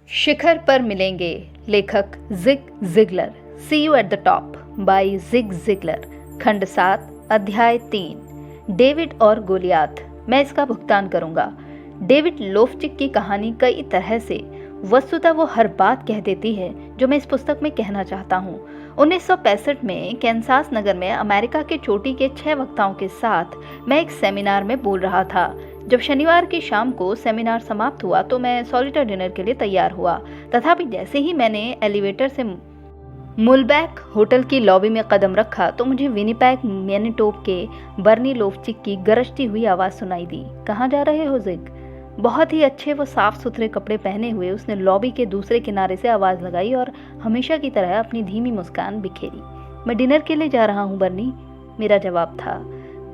शिखर पर मिलेंगे। लेखक Zig Ziglar. See you at the top by Zig Ziglar. खंड 7 अध्याय 3 डेविड और गोलियात। मैं इसका भुगतान करूंगा। डेविड लोफ्चिक की कहानी कई तरह से वस्तुतः वो हर बात कह देती है जो मैं इस पुस्तक में कहना चाहता हूँ। 1965 में कैंसास नगर में अमेरिका के चोटी के 6 वक्ताओं के साथ मैं एक सेमिनार में बोल रहा था। जब शनिवार की शाम को सेमिनार समाप्त हुआ तो मैं सॉलिटर डिनर के लिए तैयार हुआ। तथापि जैसे ही मैंने एलिवेटर से मुलबैक होटल की लॉबी में कदम रखा तो मुझे विनिपेग मैनिटोबा के बर्नी लोफ्चिक की गरजती हुई आवाज़ सुनाई दी। कहाँ जा रहे हो जिग? बहुत ही अच्छे व साफ सुथरे कपड़े पहने हुए उसने लॉबी के दूसरे किनारे से आवाज़ लगाई और हमेशा की तरह अपनी धीमी मुस्कान बिखेरी। मैं डिनर के लिए जा रहा हूँ बर्नी, मेरा जवाब था।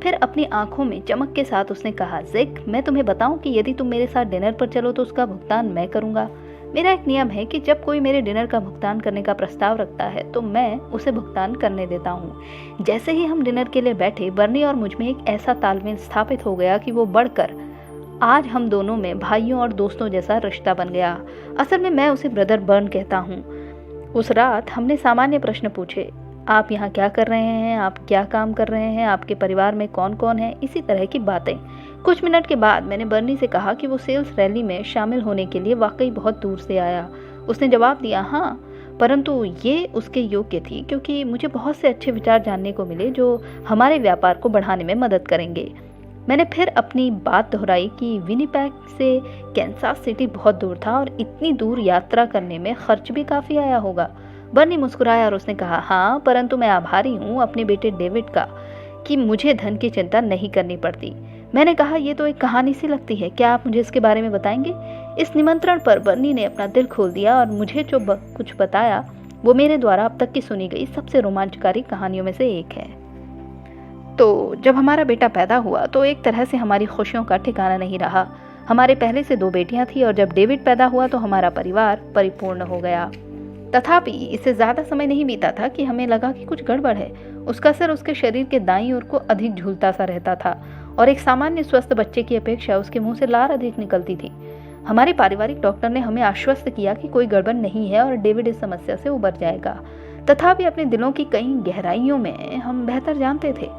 फिर अपनी आंखों में चमक के साथ उसने कहा, जिग मैं तुम्हें बताऊं कि यदि तुम मेरे साथ डिनर पर चलो तो उसका भुगतान मैं करूंगा। मेरा एक नियम है कि जब कोई मेरे डिनर का भुगतान करने का प्रस्ताव रखता है तो मैं उसे भुगतान करने देता हूँ। जैसे ही हम डिनर के लिए बैठे बर्नी और मुझ में एक ऐसा तालमेल स्थापित हो गया कि वो बढ़कर आज हम दोनों में भाइयों और दोस्तों जैसा रिश्ता बन गया। असल में मैं उसे ब्रदर बर्न कहता हूँ। उस रात हमने सामान्य प्रश्न पूछे, आप यहाँ क्या कर रहे हैं, आप क्या काम कर रहे हैं, आपके परिवार में कौन कौन है, इसी तरह की बातें। कुछ मिनट के बाद मैंने बर्नी से कहा कि वो सेल्स रैली में शामिल होने के लिए वाकई बहुत दूर से आया। उसने जवाब दिया, हाँ, परंतु ये उसके योग्य थी क्योंकि मुझे बहुत से अच्छे विचार जानने को मिले जो हमारे व्यापार को बढ़ाने में मदद करेंगे। मैंने फिर अपनी बात दोहराई कि विनिपेग से कैंसास सिटी बहुत दूर था और इतनी दूर यात्रा करने में खर्च भी काफ़ी आया होगा। बर्नी मुस्कुराया और उसने कहा, हाँ, परंतु मैं आभारी हूँ अपने बेटे डेविड का कि मुझे धन की चिंता नहीं करनी पड़ती। मैंने कहा, ये तो एक कहानी सी लगती है, क्या आप मुझे इसके बारे में बताएंगे? इस निमंत्रण पर बर्नी ने अपना दिल खोल दिया और मुझे जो कुछ बताया वो मेरे द्वारा अब तक की सुनी गई सबसे रोमांचकारी कहानियों में से एक है। तो जब हमारा बेटा पैदा हुआ तो एक तरह से हमारी खुशियों का ठिकाना नहीं रहा। हमारे पहले से 2 बेटियां थी और जब डेविड पैदा हुआ तो हमारा परिवार परिपूर्ण हो गया। तथापि इससे ज़्यादा समय नहीं बीता था कि हमें लगा कि कुछ गड़बड़ है। उसका सिर उसके शरीर के दाईं ओर को अधिक झूलता सा रहता था और एक सामान्य स्वस्थ बच्चे की अपेक्षा उसके मुंह से लार अधिक निकलती थी। हमारे पारिवारिक डॉक्टर ने हमें आश्वस्त किया कि कोई गड़बड़ नहीं है और डेविड इस समस्या से उबर जाएगा। तथापि अपने दिलों की कई गहराइयों में हम बेहतर जानते थे।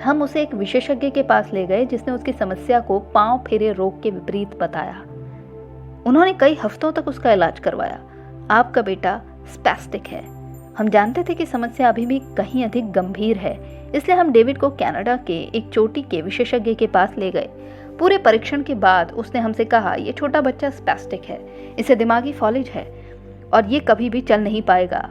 हम उसे एक विशेषज्ञ के पास ले गए जिसने उसकी समस्या को पांव फेरे रोग के विपरीत बताया। उन्होंने कई हफ्तों तक उसका इलाज करवाया। आपका बेटा स्पैस्टिक है। हम जानते थे कि समस्या अभी भी कहीं अधिक गंभीर है, इसलिए हम डेविड को कनाडा के एक चोटी के विशेषज्ञ के पास ले गए। पूरे परीक्षण के बाद उसने हमसे कहा, यह छोटा बच्चा स्पैस्टिक है, इसे दिमागी फॉलिज है और ये कभी भी चल नहीं पाएगा,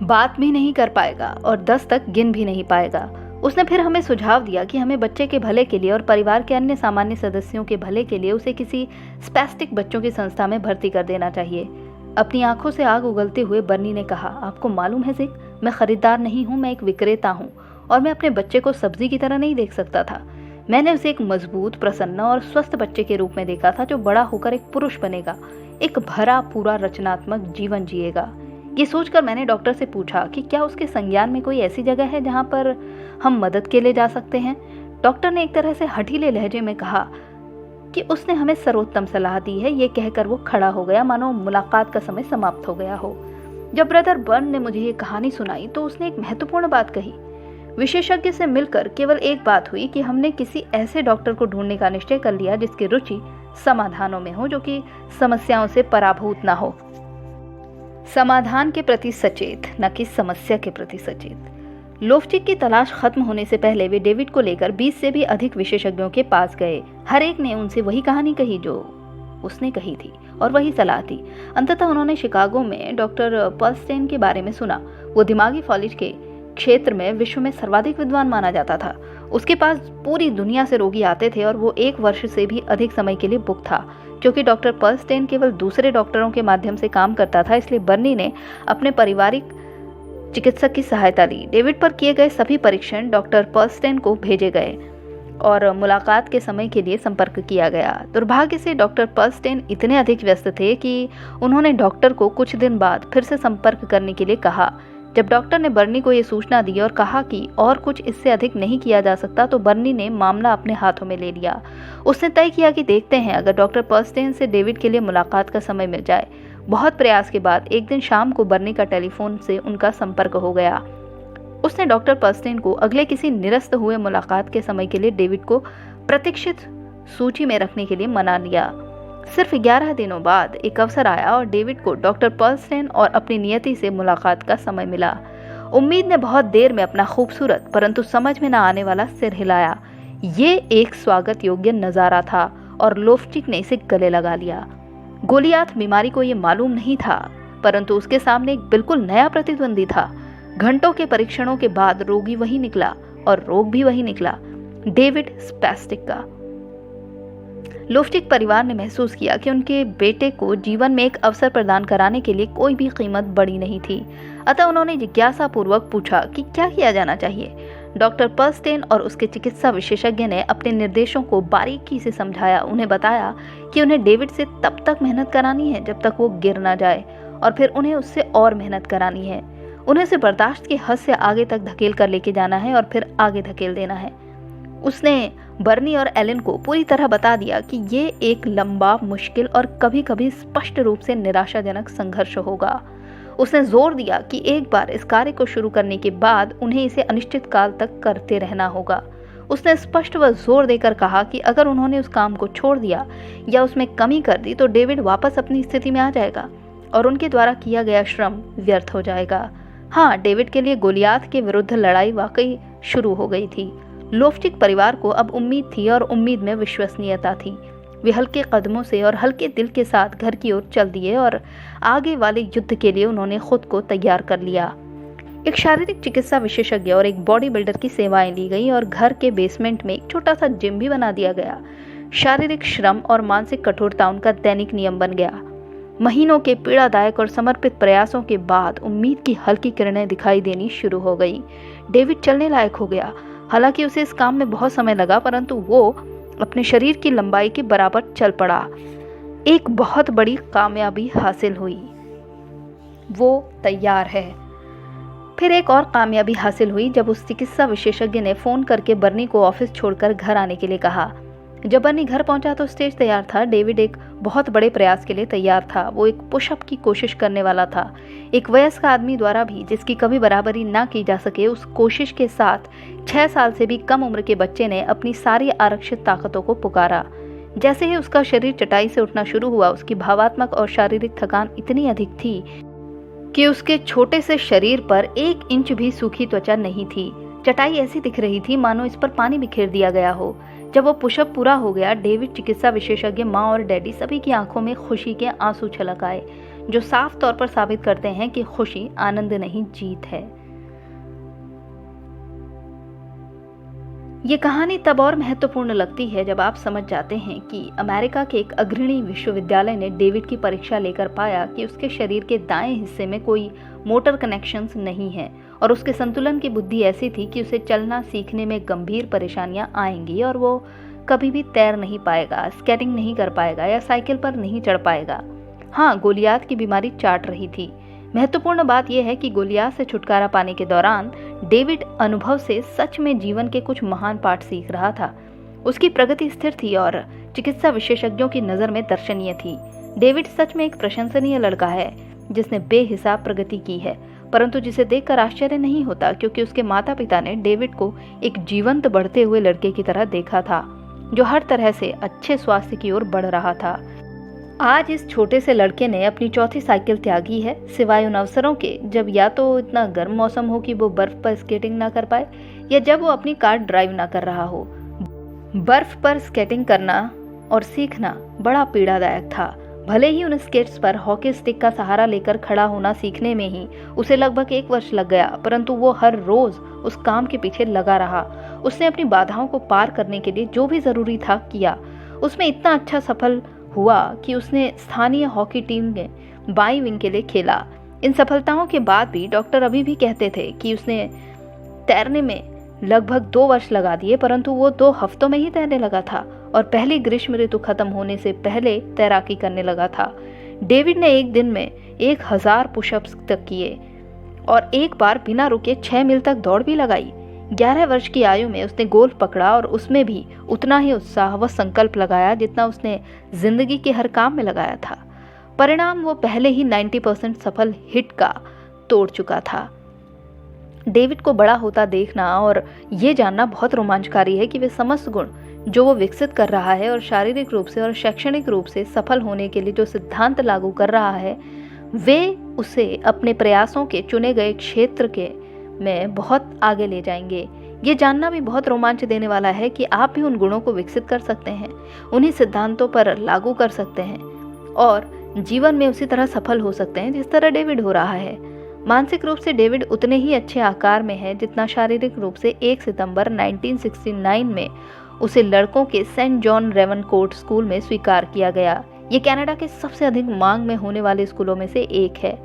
बात भी नहीं कर पाएगा और 10 तक गिन भी नहीं पाएगा। उसने फिर हमें सुझाव दिया कि हमें बच्चे के भले के लिए और परिवार के अन्य सामान्य सदस्यों के भले के लिए उसे किसी स्पैस्टिक बच्चों की संस्था में भर्ती कर देना चाहिए। अपनी आंखों से आग उगलते हुए बर्नी ने कहा, आपको मालूम है जिग, मैं खरीदार नहीं हूँ, मैं एक विक्रेता हूँ और मैं अपने बच्चे को सब्जी की तरह नहीं देख सकता था। मैंने उसे एक मजबूत, प्रसन्न और स्वस्थ बच्चे के रूप में देखा था जो बड़ा होकर एक पुरुष बनेगा, एक भरा पूरा रचनात्मक जीवन जिएगा। ये सोचकर मैंने डॉक्टर से पूछा कि क्या उसके संज्ञान में कोई ऐसी जगह है जहाँ पर हम मदद के लिए जा सकते हैं। डॉक्टर ने एक तरह से हठीले लहजे में कहा कि उसने हमें सर्वोत्तम सलाह दी है। ये कहकर वो खड़ा हो गया मानो मुलाकात का समय समाप्त हो गया हो। जब ब्रदर बर्न ने मुझे ये कहानी सुनाई तो उसने एक महत्वपूर्ण बात कही। विशेषज्ञ से मिलकर केवल एक बात हुई कि हमने किसी ऐसे डॉक्टर को ढूंढने का निश्चय कर लिया जिसकी रुचि समाधानों में हो, जो कि समस्याओं से पराभूत ना हो, समाधान के प्रति सचेत न कि समस्या के प्रति सचेत। लोफ्चिक की तलाश खत्म होने से पहले वे डेविड को लेकर 20 से भी अधिक विशेषज्ञों के पास गए। हर एक ने उनसे वही कहानी कही जो उसने कही थी और वही सलाह दी। अंततः उन्होंने शिकागो में डॉक्टर पर्लस्टेन के बारे में सुना। वो दिमागी फॉलिज के क्षेत्र में विश्व में सर्वाधिक विद्वान माना जाता था। उसके पास पूरी दुनिया से रोगी आते थे और वो 1 वर्ष से भी अधिक समय के लिए बुक था। क्योंकि डॉक्टर पर्लस्टेन केवल दूसरे डॉक्टरों के माध्यम से काम करता था, इसलिए बर्नी ने अपने पारिवारिक चिकित्सक की सहायता ली। डेविड पर किए गए सभी परीक्षण डॉक्टर पर्लस्टेन को भेजे गए और मुलाकात के समय के लिए संपर्क किया गया। दुर्भाग्य से डॉक्टर पर्लस्टेन इतने अधिक व्यस्त थे कि उन्होंने डॉक्टर को कुछ दिन बाद फिर से संपर्क करने के लिए कहा। जब डॉक्टर ने बर्नी को ये सूचना दी और कहा कि और कुछ इससे अधिक नहीं किया जा सकता, तो बर्नी ने मामला अपने हाथों में ले लिया। उसने तय किया कि देखते हैं, अगर डॉक्टर पर्स्टेन से डेविड के लिए मुलाकात का समय मिल जाए। बहुत प्रयास के बाद एक दिन शाम को बर्नी का टेलीफोन से उनका संपर्क हो गया। उसने डॉक्टर पर्स्टेन को अगले किसी निरस्त हुए मुलाकात के समय के लिए डेविड को प्रतीक्षित सूची में रखने के लिए मना लिया। सिर्फ 11 दिनों बाद एक अवसर आया और डेविड को डॉक्टर पर्स्टेन और अपनी नियति से मुलाकात का समय मिला। उम्मीद ने बहुत देर में अपना खूबसूरत परंतु समझ में न आने वाला सिर हिलाया। ये एक स्वागत योग्य नजारा था और लोफ्टिक ने इसे गले लगा लिया। गोलियात बीमारी को ये मालूम नहीं था, परंतु उसके सामने एक बिल्कुल नया प्रतिद्वंदी था। घंटों के परीक्षणों के बाद रोगी वही निकला और रोग भी वही निकला, डेविड स्पैस्टिक का। लोफ्टिक परिवार ने महसूस किया कि उनके बेटे को जीवन में एक अवसर प्रदान कराने के लिए कोई भी कीमत बड़ी नहीं थी। अतः उन्होंने जिज्ञासा पूर्वक पूछा कि क्या किया जाना चाहिए। डॉक्टर पर्स्टेन और उसके चिकित्सा विशेषज्ञ ने अपने निर्देशों को बारीकी से समझाया। उन्हें बताया कि उन्हें डेविड से तब तक मेहनत करानी है जब तक वो गिर ना जाए, और फिर उन्हें उससे और मेहनत करानी है। उन्हें उसे बर्दाश्त के हद से आगे तक धकेल कर लेके जाना है और फिर आगे धकेल देना है। उसने बर्नी और एलन को पूरी तरह बता दिया कि ये एक लंबा, मुश्किल और कभी कभी स्पष्ट रूप से निराशाजनक संघर्ष होगा। उसने जोर दिया कि एक बार इस कार्य को शुरू करने के बाद उन्हें इसे अनिश्चित काल तक करते रहना होगा। उसने स्पष्ट व जोर देकर कहा कि अगर उन्होंने उस काम को छोड़ दिया या उसमें कमी कर दी तो डेविड वापस अपनी स्थिति में आ जाएगा और उनके द्वारा किया गया श्रम व्यर्थ हो जाएगा। हाँ, डेविड के लिए गोलियात के विरुद्ध लड़ाई वाकई शुरू हो गई थी। लोफ्टिक परिवार को अब उम्मीद थी और उम्मीद में विश्वसनीयता थी। वे हल्के कदमों से और हल्के दिल के साथ घर की ओर चल दिए और आगे वाले युद्ध के लिए उन्होंने खुद को तैयार कर लिया। एक शारीरिक चिकित्सा विशेषज्ञ और एक बॉडी बिल्डर की सेवाएं ली गई और घर के बेसमेंट में एक छोटा सा जिम भी बना दिया गया। शारीरिक श्रम और मानसिक कठोरता उनका दैनिक नियम बन गया। महीनों के पीड़ादायक और समर्पित प्रयासों के बाद उम्मीद की हल्की किरणें दिखाई देनी शुरू हो गई। डेविड चलने लायक हो गया। हालांकि उसे इस काम में बहुत समय लगा, परंतु वो अपने शरीर की लंबाई के बराबर चल पड़ा। एक बहुत बड़ी कामयाबी हासिल हुई। वो तैयार है। फिर एक और कामयाबी हासिल हुई जब उस चिकित्सा विशेषज्ञ ने फोन करके बर्नी को ऑफिस छोड़कर घर आने के लिए कहा। जब बर्नी घर पहुंचा तो स्टेज तैयार था। डेविड एक बहुत बड़े प्रयास के लिए तैयार था। वो एक पुशअप की कोशिश करने वाला था। एक वयस्क आदमी द्वारा भी जिसकी कभी बराबरी ना की जा सके, उस कोशिश के साथ 6 साल से भी कम उम्र के बच्चे ने अपनी सारी आरक्षित ताकतों को पुकारा। जैसे ही उसका शरीर चटाई से उठना शुरू हुआ, उसकी भावात्मक और शारीरिक थकान इतनी अधिक थी कि उसके छोटे से शरीर पर 1 इंच भी सूखी त्वचा नहीं थी। चटाई ऐसी दिख रही थी मानो इस पर पानी बिखेर दिया गया हो। जब वो पुशअप पूरा हो गया, डेविड, चिकित्सा विशेषज्ञ, माँ और डैडी सभी की आंखों में खुशी के आंसू छलक आए, जो साफ तौर पर साबित करते हैं कि खुशी आनंद नहीं, जीत है। ये कहानी तब और महत्वपूर्ण लगती है जब आप समझ जाते हैं कि अमेरिका के एक अग्रणी विश्वविद्यालय ने डेविड की परीक्षा लेकर पाया कि उसके शरीर के दाएं हिस्से में कोई मोटर कनेक्शंस नहीं है और उसके संतुलन की बुद्धि ऐसी थी कि उसे चलना सीखने में गंभीर परेशानियां आएंगी और वो कभी भी तैर नहीं पाएगा, स्केटिंग नहीं कर पाएगा या साइकिल पर नहीं चढ़ पाएगा। हाँ, गोलियात की बीमारी चाट रही थी। महत्वपूर्ण बात यह है कि गोलियात से छुटकारा पाने के दौरान डेविड अनुभव से सच में जीवन के कुछ महान पाठ सीख रहा था। उसकी प्रगति स्थिर थी और चिकित्सा विशेषज्ञों की नज़र में दर्शनीय थी। डेविड सच में एक प्रशंसनीय लड़का है जिसने बेहिसाब प्रगति की है, परंतु जिसे देखकर आश्चर्य नहीं होता क्योंकि उसके माता पिता ने डेविड को एक जीवंत बढ़ते हुए लड़के की तरह देखा था जो हर तरह से अच्छे स्वास्थ्य की ओर बढ़ रहा था। आज इस छोटे से लड़के ने अपनी चौथी साइकिल त्यागी है, सिवाय उन अवसरों के जब या तो इतना गर्म मौसम हो कि वो बर्फ पर स्केटिंग ना कर पाए या जब वो अपनी कार ड्राइव ना कर रहा हो। बर्फ पर स्केटिंग करना और सीखना बड़ा पीड़ादायक था। भले ही उन स्केट्स पर हॉकी स्टिक का सहारा लेकर खड़ा होना सीखने में ही उसे लगभग 1 वर्ष लग गया, परंतु वो हर रोज उस काम के पीछे लगा रहा। उसने अपनी बाधाओं को पार करने के लिए जो भी जरूरी था किया। उसमें इतना अच्छा सफल हुआ कि उसने स्थानीय हॉकी टीम में बाईं विंग के लिए खेला। इन सफलताओं के बाद भी डॉक्टर अभी भी कहते थे कि उसने तैरने में लगभग 2 वर्ष लगा दिए, परंतु वो 2 हफ्तों में ही तैरने लगा था और पहली ग्रीष्म ऋतु खत्म होने से पहले तैराकी करने लगा था। डेविड ने एक दिन में 1000 पुशअप्स तक किए और एक बार बिना रुके 6 मील तक दौड़ भी लगाई। 11 वर्ष की आयु में उसने गोल्फ पकड़ा और उसमें भी उतना ही उत्साह व संकल्प लगाया जितना उसने जिंदगी के हर काम में लगाया था। परिणाम वो पहले ही 90% सफल हिट का तोड़ चुका था। डेविड को बड़ा होता देखना और ये जानना बहुत रोमांचकारी है कि वे समस्त गुण जो वो विकसित कर रहा है और शारीरिक रूप से और शैक्षणिक रूप से सफल होने के लिए जो सिद्धांत लागू कर रहा है, वे उसे अपने प्रयासों के चुने गए क्षेत्र के में बहुत आगे ले जाएंगे। ये जानना भी बहुत रोमांच देने वाला है कि आप भी उन गुणों को विकसित कर सकते हैं, उन्हीं सिद्धांतों पर लागू कर सकते हैं और जीवन में उसी तरह सफल हो सकते हैं जिस तरह डेविड हो रहा है। मानसिक रूप से डेविड उतने ही अच्छे आकार में है जितना शारीरिक रूप से 1 सितंबर 1969 में उसे लड़कों के सेंट जॉन रेवनकोर्ट स्कूल में स्वीकार किया गया। ये कनाडा के सबसे अधिक मांग में होने वाले स्कूलों में से एक है।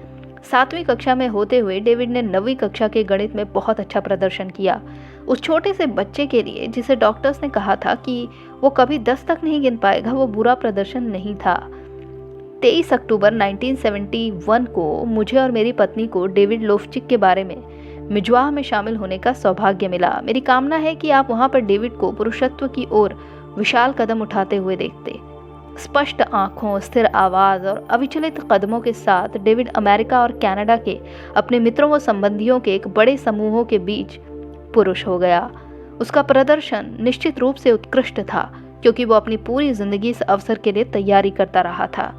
7वीं कक्षा में होते हुए डेविड ने 9वीं कक्षा के गणित में बहुत अच्छा प्रदर्शन किया। उस छोटे से बच्चे के लिए जिसे डॉक्टर्स ने कहा था कि वो कभी 10 तक नहीं गिन पाएगा, वो बुरा प्रदर्शन नहीं था। 23 अक्टूबर 1971 को मुझे और मेरी पत्नी को डेविड लोफ्चिक के बारे में मिजवाह में शामिल होने का सौभाग्य मिला। मेरी कामना है कि आप वहां पर डेविड को पुरुषत्व की ओर विशाल कदम उठाते हुए देखते। स्पष्ट आंखों, स्थिर आवाज और अविचलित कदमों के साथ डेविड अमेरिका और कनाडा के अपने मित्रों व संबंधियों के एक बड़े समूहों के बीच पुरुष हो गया। उसका प्रदर्शन निश्चित रूप से उत्कृष्ट था क्योंकि वो अपनी पूरी जिंदगी इस अवसर के लिए तैयारी करता रहा था।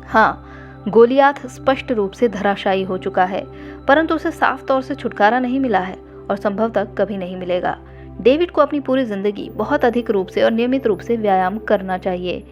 हाँ, गोलियात स्पष्ट रूप से धराशायी हो चुका है, परंतु उसे साफ तौर से छुटकारा नहीं मिला है और संभवतः कभी नहीं मिलेगा। डेविड को अपनी पूरी जिंदगी बहुत अधिक रूप से और नियमित रूप से व्यायाम करना चाहिए।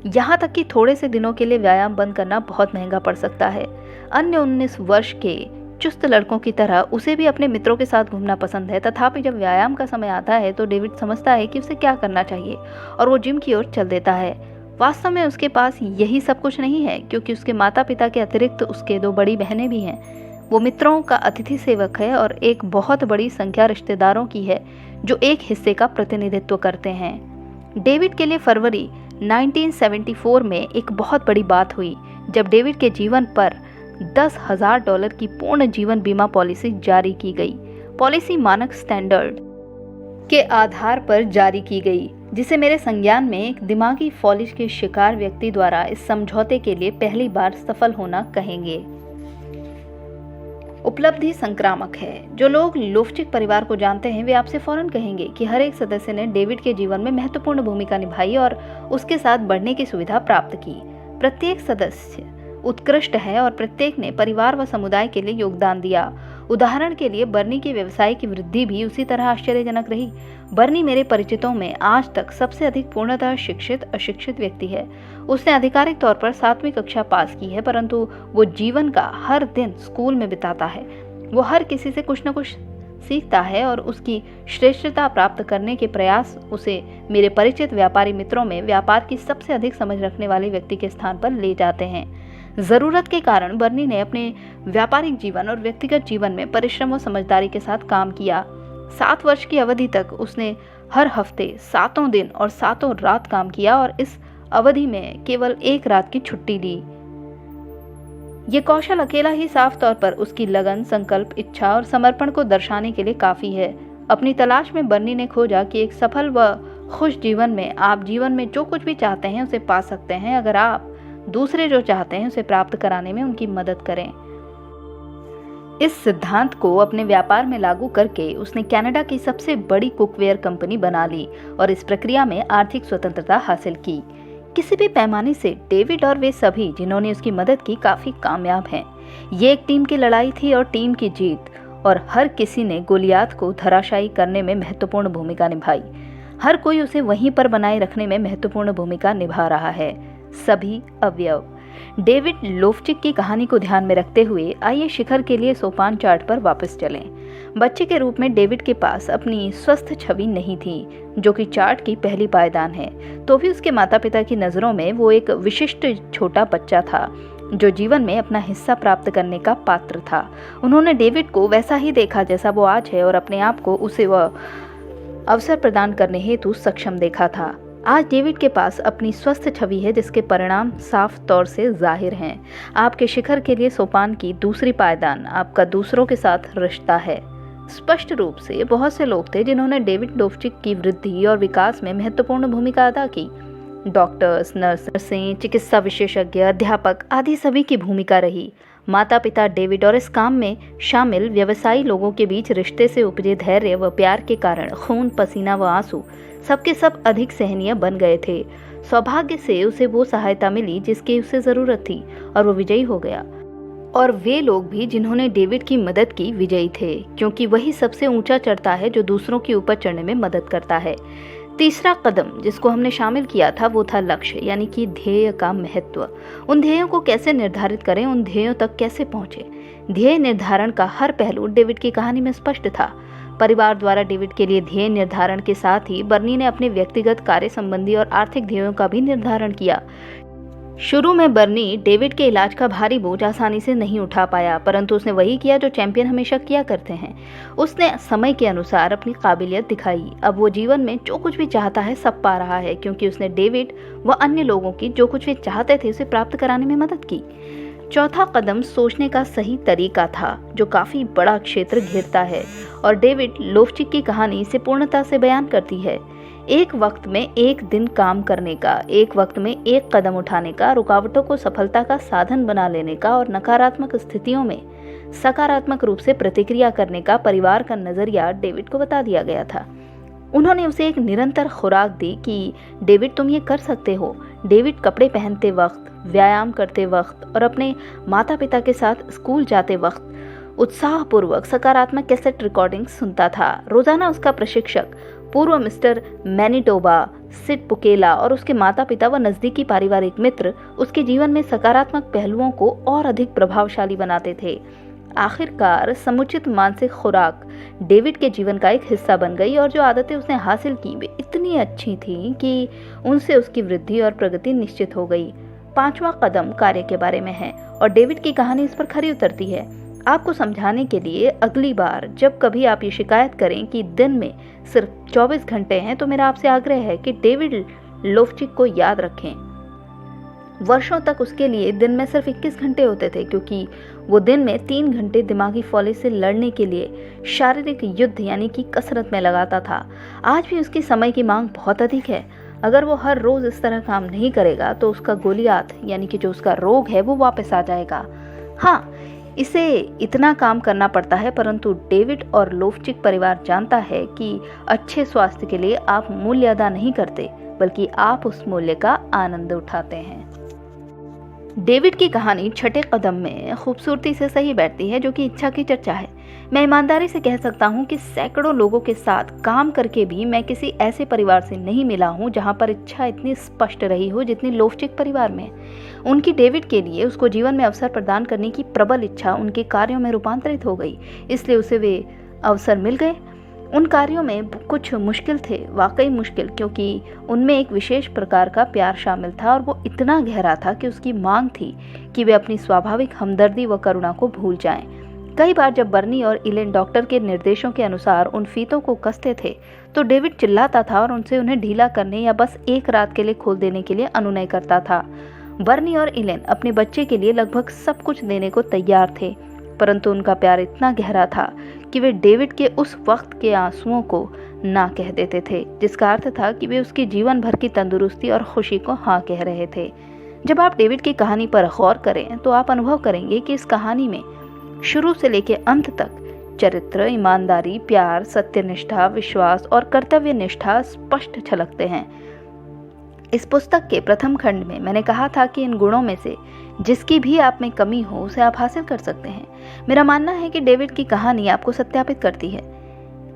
यहाँ तक कि थोड़े से दिनों के लिए व्यायाम बंद करना बहुत महंगा पड़ सकता है। अन्य 19 वर्ष के चुस्त लड़कों की तरह उसे भी अपने मित्रों के साथ घूमना पसंद है, तथापि जब व्यायाम का समय आता है तो डेविड समझता है कि उसे क्या करना चाहिए और वो जिम की ओर चल देता है। वास्तव में उसके पास यही सब कुछ नहीं है क्योंकि उसके माता पिता के अतिरिक्त उसके 2 बड़ी बहनें भी हैं। वो मित्रों का अतिथि सेवक है और एक बहुत बड़ी संख्या रिश्तेदारों की है जो एक हिस्से का प्रतिनिधित्व करते हैं। डेविड के लिए फरवरी 1974 में एक बहुत बड़ी बात हुई जब डेविड के जीवन पर $10,000 की पूर्ण जीवन बीमा पॉलिसी जारी की गई। पॉलिसी मानक स्टैंडर्ड के आधार पर जारी की गई, जिसे मेरे संज्ञान में एक दिमागी फॉलिज के शिकार व्यक्ति द्वारा इस समझौते के लिए पहली बार सफल होना कहेंगे। उपलब्धि संक्रामक है। जो लोग लोफ्चिक परिवार को जानते हैं वे आपसे फौरन कहेंगे कि हर एक सदस्य ने डेविड के जीवन में महत्वपूर्ण भूमिका निभाई और उसके साथ बढ़ने की सुविधा प्राप्त की। प्रत्येक सदस्य उत्कृष्ट है और प्रत्येक ने परिवार व समुदाय के लिए योगदान दिया। उदाहरण के लिए बर्नी की व्यवसाय की वृद्धि भी उसी तरह आश्चर्यजनक रही। बर्नी मेरे परिचितों में आज तक सबसे अधिक पूर्णतः शिक्षित अशिक्षित व्यक्ति है। उसने आधिकारिक तौर पर 7वीं कक्षा पास की है, परंतु वो जीवन का हर दिन स्कूल में बिताता है। वो हर किसी से कुछ न कुछ सीखता है और उसकी श्रेष्ठता प्राप्त करने के प्रयास उसे मेरे परिचित व्यापारी मित्रों में व्यापार की सबसे अधिक समझ रखने वाले व्यक्ति के स्थान पर ले जाते हैं। जरूरत के कारण बर्नी ने अपने व्यापारिक जीवन और व्यक्तिगत जीवन में परिश्रम और समझदारी के साथ काम किया। 7 वर्ष की अवधि तक उसने हर हफ्ते 7 दिन और 7 रात काम किया और इस अवधि में केवल 1 रात की छुट्टी ली। ये कौशल अकेला ही साफ तौर पर उसकी लगन, संकल्प, इच्छा और समर्पण को दर्शाने के लिए काफी है। अपनी तलाश में बर्नी ने खोजा कि एक सफल व खुश जीवन में आप जीवन में जो कुछ भी चाहते हैं उसे पा सकते हैं अगर आप दूसरे जो चाहते हैं उसे प्राप्त कराने में उनकी मदद करें। इस सिद्धांत को अपने व्यापार में लागू करके उसने कनाडा की सबसे बड़ी कुकवेयर कंपनी बना ली और इस प्रक्रिया में आर्थिक स्वतंत्रता हासिल की। किसी भी पैमाने से डेविड और वे सभी जिन्होंने उसकी मदद की काफी कामयाब हैं। ये एक टीम की लड़ाई थी और टीम की जीत, और हर किसी ने गोलियात को धराशायी करने में महत्वपूर्ण भूमिका निभाई। हर कोई उसे वहीं पर बनाए रखने में महत्वपूर्ण भूमिका निभा रहा है। सभी अवयव। डेविड लोफ्चिक की कहानी को ध्यान में रखते हुए आइए शिखर के लिए सोपान चार्ट पर वापस चलें। बच्चे के रूप में डेविड के पास अपनी स्वस्थ छवि नहीं थी, जो कि चार्ट की पहली पायदान है। तो भी उसके माता पिता की नज़रों में वो एक विशिष्ट छोटा बच्चा था जो जीवन में अपना हिस्सा प्राप्त करने का पात्र था। उन्होंने डेविड को वैसा ही देखा जैसा वो आज है और अपने आप को उसे वह अवसर प्रदान करने हेतु सक्षम देखा था। आज डेविड के पास अपनी स्वस्थ छवि है जिसके परिणाम साफ तौर से जाहिर हैं। आपके शिखर के लिए सोपान की दूसरी पायदान आपका दूसरों के साथ रिश्ता है। स्पष्ट रूप से बहुत से लोग थे जिन्होंने डेविड लोफ्चिक की वृद्धि और विकास में महत्वपूर्ण भूमिका अदा की। डॉक्टर्स, नर्सें, चिकित्सा विशेषज्ञ, अध्यापक आदि सभी की भूमिका रही। माता पिता, डेविड और इस काम में शामिल व्यवसायी लोगों के बीच रिश्ते से उपजे धैर्य व प्यार के कारण खून, पसीना व आंसू सबके सब अधिक सहनीय बन गए थे। सौभाग्य से उसे वो सहायता मिली जिसकी उसे जरूरत थी और वो विजयी हो गया। और वे लोग भी जिन्होंने डेविड की मदद की विजयी थे, क्योंकि वही सबसे ऊंचा चढ़ता है जो दूसरों के ऊपर चढ़ने में मदद करता है। तीसरा कदम जिसको हमने शामिल किया था वो था लक्ष्य, यानी कि ध्येय का महत्व। उन ध्येयों को कैसे निर्धारित करें, उन ध्येयों तक कैसे पहुंचे। ध्येय निर्धारण का हर पहलू डेविड की कहानी में स्पष्ट था। परिवार द्वारा डेविड के लिए ध्येय निर्धारण के साथ ही बर्नी ने अपने व्यक्तिगत, कार्य संबंधी और आर्थिक ध्येयों का भी निर्धारण किया। शुरू में बर्नी डेविड के इलाज का भारी बोझ आसानी से नहीं उठा पाया, परंतु उसने वही किया जो चैंपियन हमेशा किया करते हैं। उसने समय के अनुसार अपनी काबिलियत दिखाई। अब वो जीवन में जो कुछ भी चाहता है सब पा रहा है, क्योंकि उसने डेविड व अन्य लोगों की जो कुछ वे चाहते थे उसे प्राप्त कराने में मदद की। चौथा कदम सोचने का सही तरीका था, जो काफी बड़ा क्षेत्र घेरता है और डेविड लोफ्चिक की कहानी इसे पूर्णता से बयान करती है। एक वक्त में एक दिन काम करने का, एक वक्त में एक कदम उठाने का, रुकावटों को सफलता का साधन बना लेने का और नकारात्मक स्थितियों में सकारात्मक रूप से प्रतिक्रिया करने का परिवार का नजरिया डेविड को बता दिया गया था। उन्होंने उसे एक निरंतर खुराक दी कि डेविड तुम ये कर सकते हो। डेविड कपड़े पहनते वक्त, व्यायाम करते वक्त और अपने माता पिता के साथ स्कूल जाते वक्त उत्साहपूर्वक सकारात्मक कैसेट रिकॉर्डिंग सुनता था। रोजाना उसका प्रशिक्षक पूर्व मिस्टर मैनिटोबा, सिड पुकेला और उसके माता पिता व नजदीकी पारिवारिक मित्र उसके जीवन में सकारात्मक पहलुओं को और अधिक प्रभावशाली बनाते थे। आखिरकार समुचित मानसिक खुराक डेविड के जीवन का एक हिस्सा बन गई और जो आदतें उसने हासिल की वे इतनी अच्छी थीं कि उनसे उसकी वृद्धि और प्रगति निश्चित हो गई। पांचवा कदम कार्य के बारे में है और डेविड की कहानी इस पर खरी उतरती है। आपको समझाने के लिए अगली बार जब कभी आप ये शिकायत करें कि दिन में सिर्फ 24 घंटे हैं, तो मेरा आपसे आग्रह है कि डेविड लोफ्चिक को याद रखें। वर्षों तक उसके लिए दिन में सिर्फ 21 घंटे होते थे, क्योंकि वो दिन में 3 घंटे दिमागी फौले से लड़ने के लिए शारीरिक युद्ध यानी कि कसरत में लगाता था। आज भी उसकी समय की मांग बहुत अधिक है। अगर वो हर रोज इस तरह काम नहीं करेगा तो उसका गोलियात यानी कि जो उसका रोग है वो वापस आ जाएगा। हाँ, इसे इतना काम करना पड़ता है, परंतु डेविड और लोफ्चिक परिवार जानता है कि अच्छे स्वास्थ्य के लिए आप मूल्य अदा नहीं करते, बल्कि आप उस मूल्य का आनंद उठाते हैं। डेविड की कहानी छठे कदम में खूबसूरती से सही बैठती है, जो कि इच्छा की चर्चा है। मैं ईमानदारी से कह सकता हूँ कि सैकड़ों लोगों के साथ काम करके भी मैं किसी ऐसे परिवार से नहीं मिला हूँ जहाँ पर इच्छा इतनी स्पष्ट रही हो जितनी लोफ्चिक परिवार में। उनकी डेविड के लिए उसको जीवन में अवसर प्रदान करने की प्रबल इच्छा उनके कार्यों में रूपांतरित हो गई, इसलिए उसे वे अवसर मिल गए। उन कार्यों में कुछ मुश्किल थे, वाकई मुश्किल, क्योंकि उनमें एक विशेष प्रकार का प्यार शामिल था और वो इतना गहरा था कि उसकी मांग थी कि वे अपनी स्वाभाविक हमदर्दी व करुणा को भूल जाएं। कई बार जब बर्नी और इलेन डॉक्टर के निर्देशों के अनुसार उन फीतों को कसते थे तो डेविड चिल्लाता था और उनसे उन्हें ढीला करने या बस एक रात के लिए खोल देने के लिए अनुनय करता था। बर्नी और इलेन अपने बच्चे के लिए लगभग सब कुछ देने को तैयार थे, परंतु उनका प्यार इतना गहरा था कि वे डेविड के उस वक्त के आंसुओं को ना कह देते थे, जिसका अर्थ था कि वे उसके जीवन भर की तंदुरुस्ती और खुशी को हाँ कह रहे थे। जब आप डेविड की कहानी पर गौर करें तो आप अनुभव करेंगे कि इस कहानी में शुरू से लेकर अंत तक चरित्र, ईमानदारी, प्यार, सत्यनिष्ठा, विश्वास और कर्तव्य निष्ठा स्पष्ट झलकते हैं। इस पुस्तक के प्रथम खंड में मैंने कहा था कि इन गुणों में से जिसकी भी आप में कमी हो उसे आप हासिल कर सकते हैं। मेरा मानना है कि डेविड की कहानी आपको सत्यापित करती है।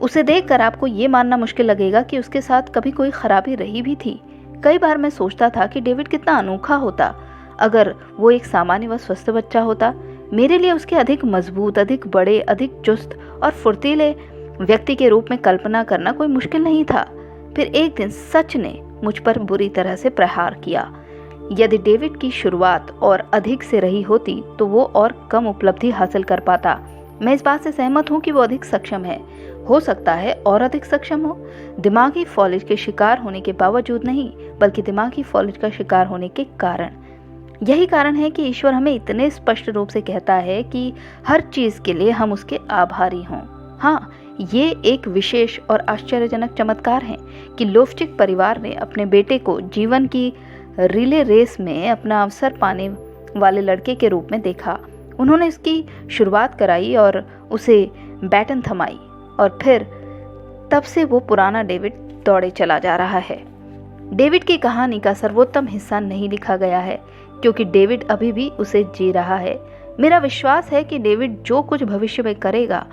उसे देखकर आपको ये मानना मुश्किल लगेगा कि उसके साथ कभी कोई खराबी रही भी थी। कई बार मैं सोचता था कि डेविड कितना अनोखा होता अगर वो एक सामान्य व स्वस्थ बच्चा होता। मेरे लिए उसके अधिक मजबूत, अधिक बड़े, अधिक चुस्त और फुर्तीले व्यक्ति के रूप में कल्पना करना कोई मुश्किल नहीं था। फिर एक दिन सच ने मुझ पर बुरी तरह से प्रहार किया। यदि डेविड की शुरुआत और अधिक से रही होती तो वो और कम उपलब्धि हासिल कर पाता। मैं इस बात से सहमत हूँ कि वो अधिक सक्षम है। हो सकता है और अधिक सक्षम हो, दिमागी फॉलिज के शिकार होने के बावजूद नहीं, बल्कि दिमागी फॉलिज का शिकार होने के कारण। यही कारण है कि ईश्वर हमें इतने स्पष्ट रूप से कहता है कि हर चीज के लिए हम उसके आभारी हों। हाँ, ये एक विशेष और आश्चर्यजनक चमत्कार है कि लोफ्चिक परिवार ने अपने बेटे को जीवन की रिले रेस में अपना अवसर पाने वाले लड़के के रूप में देखा। उन्होंने इसकी शुरुआत कराई और उसे बैटन थमाई, और फिर तब से वो पुराना डेविड दौड़े चला जा रहा है। डेविड की कहानी का सर्वोत्तम हिस्सा नहीं लिखा गया है, क्योंकि डेविड अभी भी उसे जी रहा है। मेरा विश्वास है कि डेविड जो कुछ भविष्य में करेगा,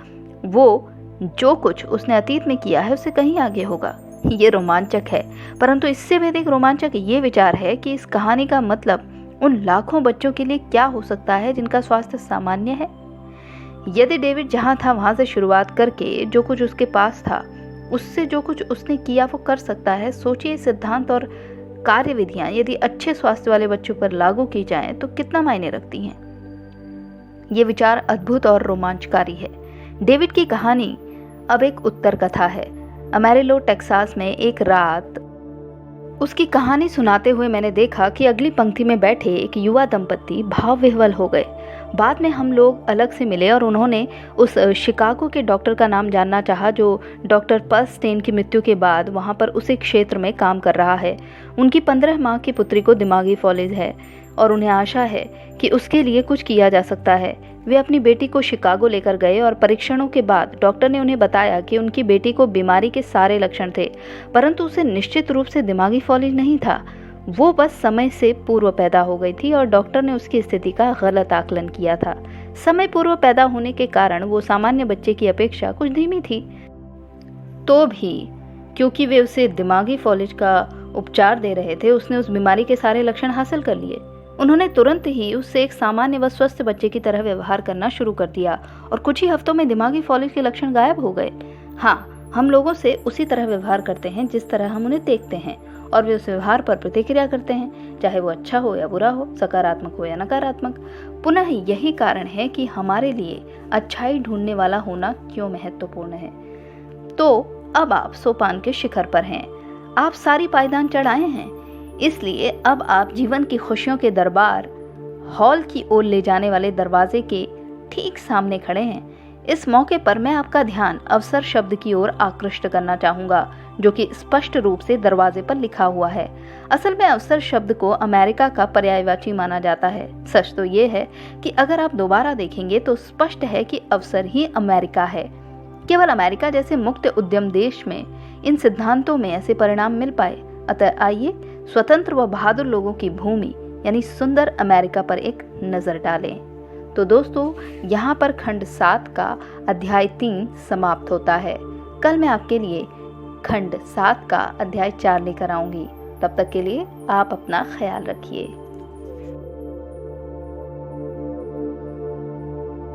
वो जो कुछ उसने अतीत में किया है उससे कहीं आगे होगा। ये रोमांचक है, परंतु इससे भी अधिक रोमांचक ये विचार है कि इस कहानी का मतलब उन लाखों बच्चों के लिए क्या हो सकता है जिनका स्वास्थ्य सामान्य है। यदि डेविड जहां था वहां से शुरुआत करके जो कुछ उसके पास था उससे जो कुछ उसने किया वो कर सकता है, सोचिए सिद्धांत और कार्यविधियां यदि अच्छे स्वास्थ्य वाले बच्चों पर लागू की जाएं तो कितना मायने रखती हैं। ये विचार अद्भुत और रोमांचकारी है। डेविड की कहानी अब एक उत्तर कथा है। अमेरिलो टेक्सास में एक रात उसकी कहानी सुनाते हुए मैंने देखा कि अगली पंक्ति में बैठे एक युवा दंपत्ति भाव विह्वल हो गए। बाद में हम लोग अलग से मिले और उन्होंने उस शिकागो के डॉक्टर का नाम जानना चाहा जो डॉक्टर पर्लस्टेन की मृत्यु के बाद वहां पर उसी क्षेत्र में काम कर रहा है। उनकी 15 माह की पुत्री को दिमागी फॉलिज है और उन्हें आशा है कि उसके लिए कुछ किया जा सकता है। वे अपनी बेटी को शिकागो लेकर गए और परीक्षणों के बाद डॉक्टर ने उन्हें बताया कि उनकी बेटी को बीमारी के सारे लक्षण थे, परंतु उसे निश्चित रूप से दिमागी फॉलिज नहीं था। वो बस समय से पूर्व पैदा हो गई थी और डॉक्टर ने उसकी स्थिति का गलत आकलन किया था। समय पूर्व पैदा होने के कारण वो सामान्य बच्चे की अपेक्षा कुछ धीमी थी। तो भी क्योंकि वे उसे दिमागी फॉलिज का उपचार दे रहे थे, उसने उस बीमारी के सारे लक्षण हासिल कर लिए। उन्होंने तुरंत ही उससे एक सामान्य व स्वस्थ बच्चे की तरह व्यवहार करना शुरू कर दिया और कुछ ही हफ्तों में दिमागी फॉलिज के लक्षण गायब हो गए। हाँ, हम लोगों से उसी तरह व्यवहार करते हैं जिस तरह हम उन्हें देखते हैं, और वे उस व्यवहार पर प्रतिक्रिया करते हैं, चाहे वो अच्छा हो या बुरा हो, सकारात्मक हो या नकारात्मक। पुनः यही कारण है कि हमारे लिए अच्छाई ढूंढने वाला होना क्यों महत्वपूर्ण है। तो अब आप सोपान के शिखर पर हैं, आप सारी पायदान चढ़ाए हैं, इसलिए अब आप जीवन की खुशियों के दरबार हॉल की ओर ले जाने वाले दरवाजे के ठीक सामने खड़े हैं। इस मौके पर मैं आपका ध्यान अवसर शब्द की ओर आकृष्ट करना चाहूंगा, जो कि स्पष्ट रूप से दरवाजे पर लिखा हुआ है। असल में अवसर शब्द को अमेरिका का पर्यायवाची माना जाता है। सच तो ये है कि अगर आप दोबारा देखेंगे तो स्पष्ट है कि अवसर ही अमेरिका है। केवल अमेरिका जैसे मुक्त उद्यम देश में इन सिद्धांतों में ऐसे परिणाम मिल पाए। अतः आइए स्वतंत्र व बहादुर लोगों की भूमि यानी सुंदर अमेरिका पर एक नजर डालें। तो दोस्तों, यहाँ पर खंड 7 का अध्याय 3 समाप्त होता है। कल मैं आपके लिए खंड 7 का अध्याय 4 लेकर आऊंगी। तब तक के लिए आप अपना ख्याल रखिए।